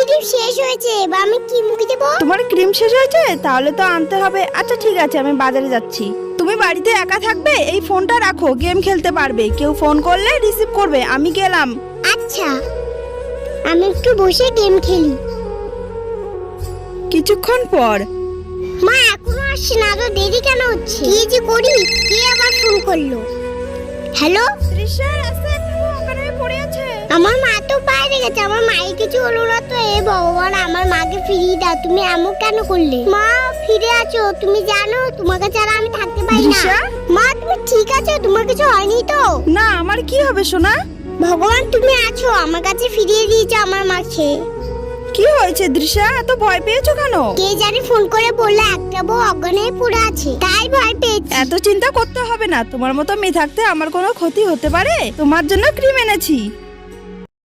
Cream শেষ হয়েছে, এবার আমি কি মুখে দেবো? তোমার ক্রিম শেষ হয়েছে? তাহলে তো আনতে হবে। আচ্ছা ঠিক আছে, আমি বাজারে যাচ্ছি। তুমি বাড়িতে একা থাকবে, এই ফোনটা রাখো, গেম খেলতে পারবে। কেউ ফোন করলে রিসিভ করবে। আমি গেলাম। আচ্ছা, আমি একটু বসে গেম খেলি। কিছুক্ষণ পর। মা এখনো আসছে না, তো দেরি কেন হচ্ছে? কি যে করি, কে আবার ফোন করলো? হ্যালো, তৃষা রাস্তা একটু ওখানে পড়ে আছে। আমার মা তো বাইরে গেছে, আমার মায়ের কিছু হলো না তো? এ ভগবান, আমার মাকে ফিরিয়ে দাও। তুমি এমন কেন করলে? মা ফিরে আছো? তুমি জানো তোমাকে ছাড়া আমি থাকতে পারি না। তৃষা? মা তুমি ঠিক আছো? তোমার কিছু হয়নি তো? না, আমার কি হবে সোনা? ভগবান তুমি আছো, আমার কাছে ফিরিয়ে দিয়েছো আমার মাকে। কি হয়েছে তৃষা? এত ভয় পেয়েছো কেন? কে জানি ফোন করে বললে একটা বউ অজ্ঞান হয়ে পড়ে আছে, তাই ভয় পেয়েছি। এত চিন্তা করতে হবে না। তোমার মতো মেয়ে থাকতে আমার কোনো ক্ষতি হতে পারে? তোমার জন্য ক্রিম এনেছি।